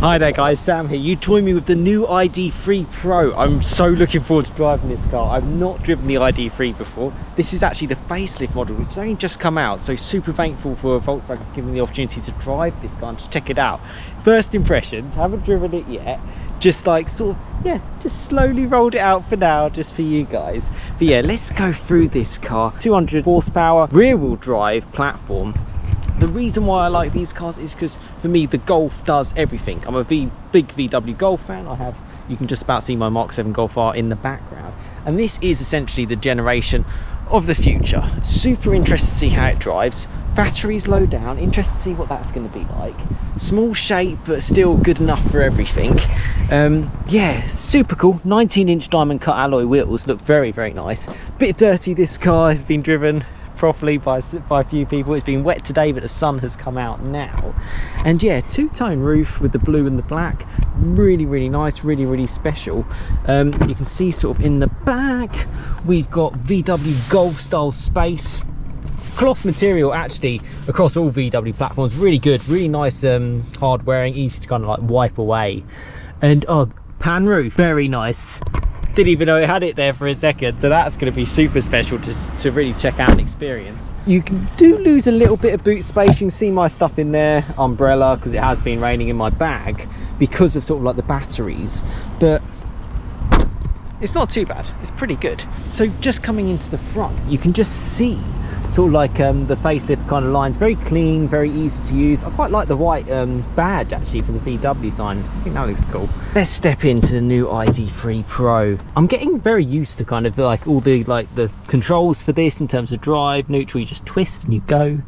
Hi there guys, Sam here. You join me with the new ID.3 Pro. I'm so looking forward to driving this car. I've not driven the ID.3 before. This is actually the facelift model, which has only just come out, so super thankful for Volkswagen for giving me the opportunity to drive this car and to check it out. First impressions, haven't driven it yet, just like just slowly rolled it out for now, just for you guys. But yeah, let's go through this car. 200 horsepower rear wheel drive platform. The reason why I like these cars is because for me the Golf does everything. I'm a big VW Golf fan. You can just about see my Mark 7 Golf R in the background, and this is essentially the generation of the future. Super interested to see how it drives. Batteries low down, interested to see what that's going to be like. Small shape but still good enough for everything. Yeah, super cool. 19-inch diamond cut alloy wheels, look very nice. Bit dirty, this car has been driven properly by a few people. It's been wet today, but the sun has come out now. And yeah, two-tone roof with the blue and the black, really nice, really special. You can see sort of in the back we've got VW Golf style space. Cloth material actually across all VW platforms, really good, really nice, hard wearing, easy to kind of like wipe away. And pan roof, very nice. Didn't even know it had it there for a second, so that's going to be super special to really check out and experience. You do lose a little bit of boot space. You can see my stuff in there, umbrella, because it has been raining in my bag because of sort of like the batteries, but it's not too bad, it's pretty good. So just coming into the front, you can just see sort of like the facelift kind of lines, very clean, very easy to use. I quite like the white badge actually for the VW sign. I think that looks cool. Let's step into the new ID.3 Pro. I'm getting very used to kind of like all the controls for this in terms of drive, neutral, you just twist and you go.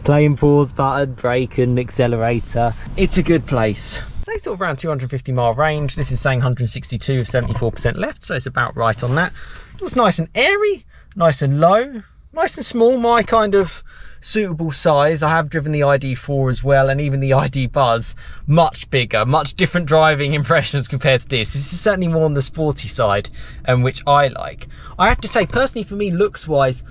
Play and pause button, brake and accelerator. It's a good place. Say sort of around 250 mile range. This is saying 162 with 74% left, so it's about right on that. It was nice and airy, nice and low, nice and small, my kind of suitable size. I have driven the ID.4 as well, and even the ID Buzz, much bigger, much different driving impressions compared to this. This is certainly more on the sporty side, which I like. I have to say, personally for me, looks wise,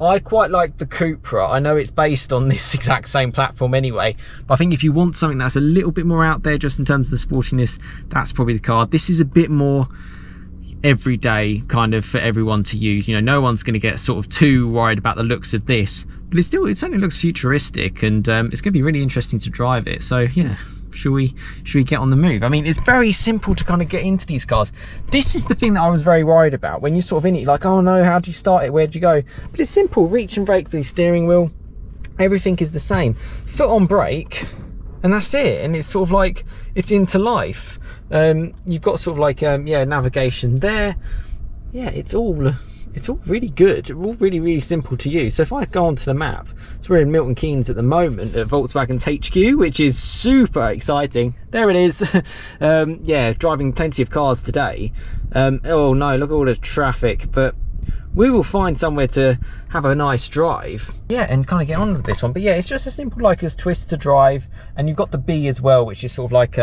I quite like the Cupra. I know it's based on this exact same platform anyway, but I think if you want something that's a little bit more out there just in terms of the sportiness, that's probably the car. This is a bit more everyday kind of for everyone to use. You know, no one's going to get sort of too worried about the looks of this, but it certainly looks futuristic, and it's going to be really interesting to drive it. So yeah, should we get on the move? I mean, it's very simple to kind of get into these cars. This is the thing that I was very worried about when you're sort of in it, you're like, oh no, how do you start it, where do you go? But it's simple. Reach and brake for the steering wheel, everything is the same. Foot on brake, and that's it, and it's sort of like it's into life. You've got sort of like navigation there. Yeah, it's all really good, all really simple to use. So if I go onto the map, so we're in Milton Keynes at the moment at Volkswagen's HQ, which is super exciting. There it is. Yeah, driving plenty of cars today. Oh no, look at all the traffic, but we will find somewhere to have a nice drive. Yeah, and kind of get on with this one. But yeah, it's just a simple like as twist to drive, and you've got the B as well, which is sort of like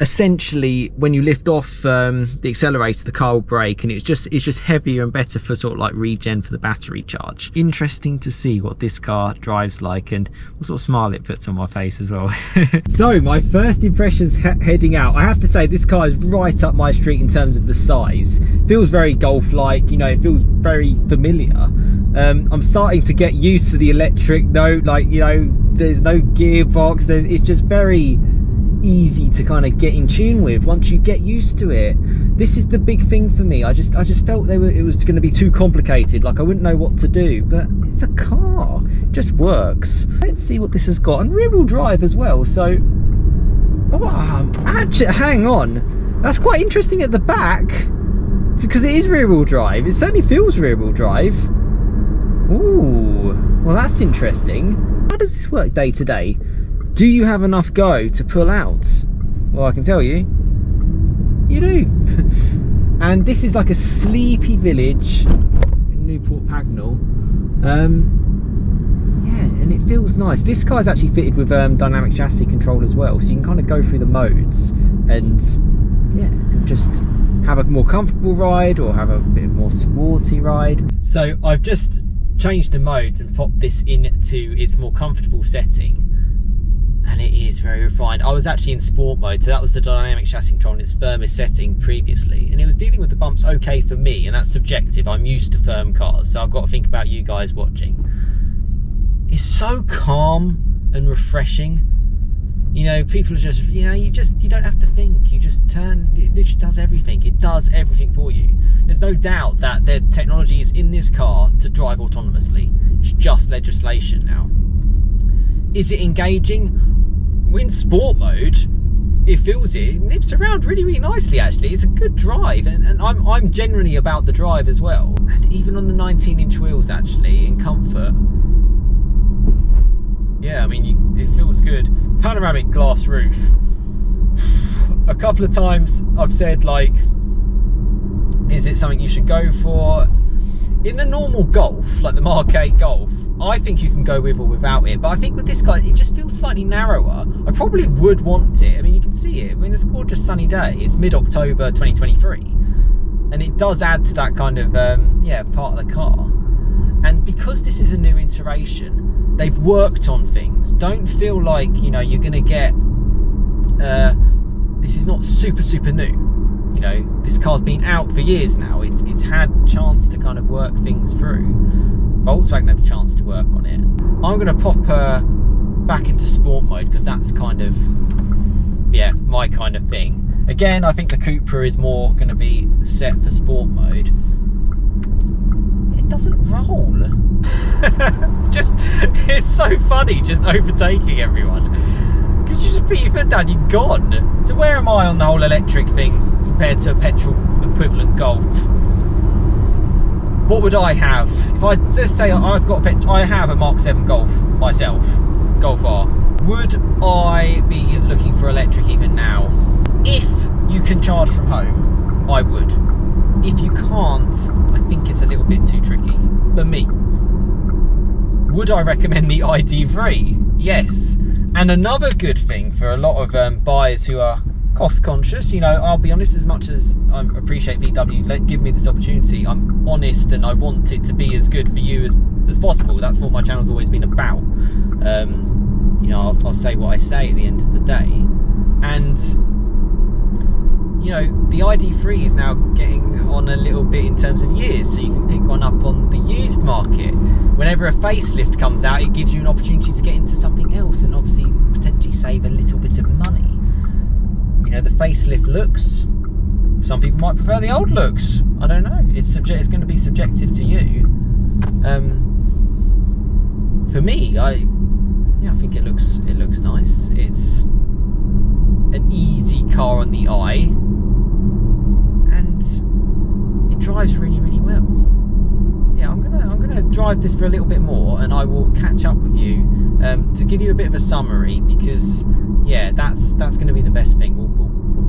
essentially when you lift off the accelerator, the car will brake, and it's just heavier and better for sort of like regen for the battery charge. Interesting to see what this car drives like, and what sort of smile it puts on my face as well. So my first impressions heading out, I have to say this car is right up my street in terms of the size. Feels very Golf-like, you know, it feels very familiar. I'm starting to get used to the electric note, like, you know, there's no gearbox, it's just very easy to kind of get in tune with once you get used to it. This is the big thing for me. I just felt it was going to be too complicated, like I wouldn't know what to do, but it's a car, it just works. Let's see what this has got, and rear wheel drive as well. So actually, hang on, that's quite interesting at the back, because it is rear wheel drive. It certainly feels rear wheel drive. Ooh, well that's interesting. How does this work day to day? Do you have enough go to pull out? Well, I can tell you, you do. And this is like a sleepy village in Newport Pagnell. Yeah, and it feels nice. This car is actually fitted with dynamic chassis control as well, so you can kind of go through the modes and yeah, and just have a more comfortable ride or have a bit more sporty ride. So I've just changed the modes and popped this into its more comfortable setting. and it is very refined. I was actually in sport mode, so that was the dynamic chassis control in its firmest setting previously, and it was dealing with the bumps okay for me, and that's subjective. I'm used to firm cars, so I've got to think about you guys watching. It's so calm and refreshing. You know, people are just, you know, you don't have to think. You just turn, it literally does everything. It does everything for you. There's no doubt that the technology is in this car to drive autonomously. It's just legislation now. Is it engaging? In sport mode, it nips around really, really nicely actually. It's a good drive, and I'm generally about the drive as well. And even on the 19-inch wheels actually, in comfort, yeah, I mean, it feels good. Panoramic glass roof. A couple of times I've said, like, is it something you should go for? In the normal Golf, like the Mark 8 Golf, I think you can go with or without it, but I think with this guy, it just feels slightly narrower. I probably would want it. I mean, you can see it. I mean, it's a gorgeous sunny day. It's mid-October 2023, and it does add to that kind of, yeah, part of the car. And because this is a new iteration, they've worked on things. Don't feel like, you know, you're gonna get, this is not super new. You know, this car's been out for years now. It's had chance to kind of work things through. Volkswagen have a chance to work on it. I'm gonna pop back into sport mode because that's kind of, yeah, my kind of thing. Again, I think the Cupra is more gonna be set for sport mode. It doesn't roll. Just, it's so funny just overtaking everyone. Because you just put your foot down, you're gone. So where am I on the whole electric thing compared to a petrol equivalent Golf? What would I have? If I, let's say I have a Mark 7 Golf myself, Golf R. Would I be looking for electric even now? If you can charge from home, I would. If you can't, I think it's a little bit too tricky for me. Would I recommend the ID.3? Yes. And another good thing for a lot of buyers who are cost conscious, you know, I'll be honest, as much as I appreciate VW give me this opportunity, I'm honest and I want it to be as good for you as possible. That's what my channel's always been about. You know, I'll say what I say at the end of the day. And you know, the ID.3 is now getting on a little bit in terms of years, so you can pick one up on the used market. Whenever a facelift comes out, it gives you an opportunity to get into something else and obviously potentially save a little bit of money. You know, the facelift looks, some people might prefer the old looks. I don't know. It's going to be subjective to you. For me, I think it looks nice. It's an easy car on the eye, and it drives really, really well. Yeah, I'm gonna drive this for a little bit more, and I will catch up with you to give you a bit of a summary, because yeah, that's going to be the best thing. We'll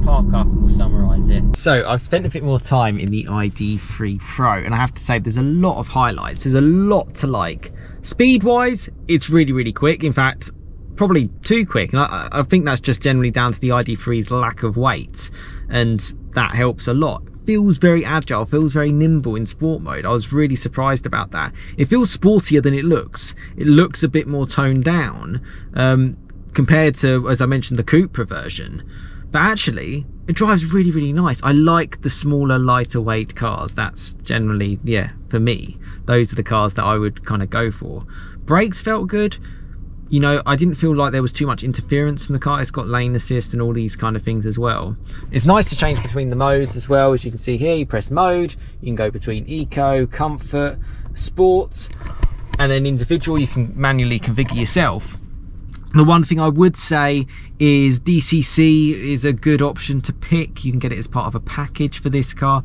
park up and we'll summarize it. So I've spent a bit more time in the ID.3 Pro, and I have to say there's a lot of highlights. There's a lot to like. Speed wise, it's really, really quick. In fact, probably too quick, and I think that's just generally down to the ID.3's lack of weight, and that helps a lot. Feels very agile, feels very nimble in sport mode. I was really surprised about that. It feels sportier than it looks. It looks a bit more toned down compared to, as I mentioned, the Cupra version. But actually, it drives really, really nice. I like the smaller, lighter weight cars. That's generally, yeah, for me, those are the cars that I would kind of go for. Brakes felt good. You know, I didn't feel like there was too much interference from the car. It's got lane assist and all these kind of things as well. It's nice to change between the modes as well. As you can see here, you press mode, you can go between eco, comfort, sports, and then individual you can manually configure yourself. The one thing I would say is DCC is a good option to pick. You can get it as part of a package for this car.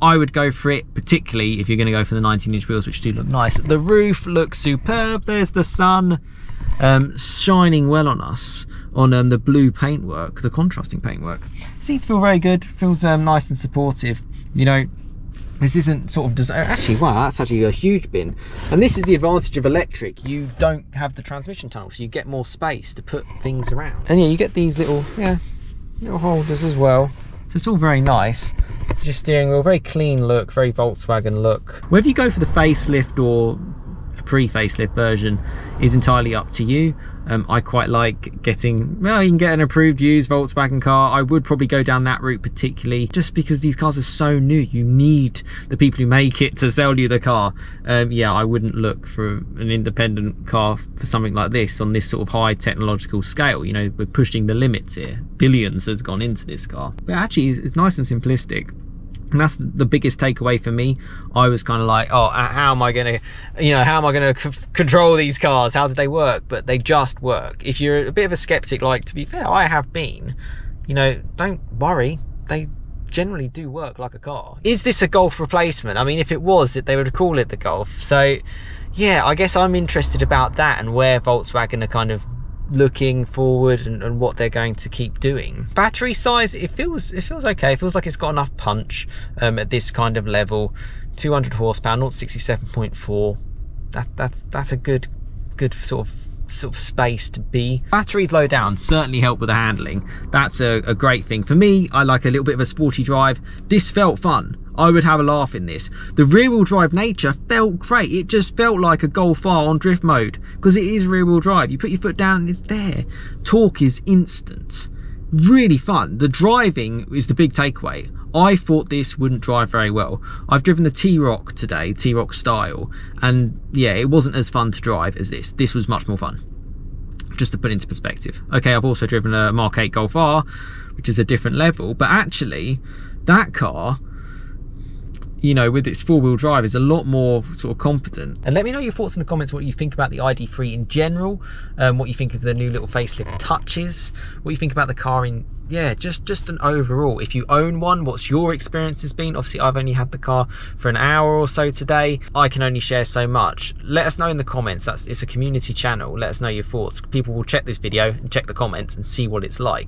I would go for it, particularly if you're going to go for the 19-inch wheels, which do look nice. The roof looks superb. There's the sun shining well on us on the blue paintwork, the contrasting paintwork. Seats feel very good. Feels nice and supportive. You know, this isn't sort of design. Actually, wow, that's actually a huge bin. And this is the advantage of electric. You don't have the transmission tunnel, so you get more space to put things around. And yeah, you get these little holders as well. So it's all very nice. It's just steering wheel, very clean look, very Volkswagen look. Whether you go for the facelift or a pre-facelift version is entirely up to you. I quite like getting, well, you can get an approved used Volkswagen car. I would probably go down that route particularly, just because these cars are so new. You need the people who make it to sell you the car. Yeah, I wouldn't look for an independent car for something like this on this sort of high technological scale. You know, we're pushing the limits here. Billions has gone into this car. But actually, it's nice and simplistic. And that's the biggest takeaway for me. I was kind of like, oh, how am I gonna, you know, how am I gonna control these cars? How do they work? But they just work. If you're a bit of a skeptic, like, to be fair, I have been, you know, don't worry. They generally do work like a car. Is this a Golf replacement? I mean, if it was, they would call it the Golf. So yeah, I guess I'm interested about that and where Volkswagen are kind of looking forward and what they're going to keep doing. Battery size, it feels okay. It feels like it's got enough punch at this kind of level. 200 horsepower, 0-67.4. That's a good sort of space to be. Batteries low down certainly help with the handling. That's a great thing. For me, I like a little bit of a sporty drive. This felt fun. I would have a laugh in this. The rear wheel drive nature felt great. It just felt like a Golf R on drift mode, because it is rear wheel drive. You put your foot down and it's there. Torque is instant. Really fun. The driving is the big takeaway. I thought this wouldn't drive very well. I've driven the T-Roc today, T-Roc style, and yeah, it wasn't as fun to drive as this. This was much more fun, just to put into perspective. Okay, I've also driven a Mark 8 Golf R, which is a different level, but actually that car, you know, with its four-wheel drive, is a lot more sort of confident. And let me know your thoughts in the comments, what you think about the ID.3 in general, what you think of the new little facelift touches, what you think about the car in, yeah, just an overall. If you own one, what's your experience has been? Obviously, I've only had the car for an hour or so today. I can only share so much. Let us know in the comments. It's a community channel. Let us know your thoughts. People will check this video and check the comments and see what it's like.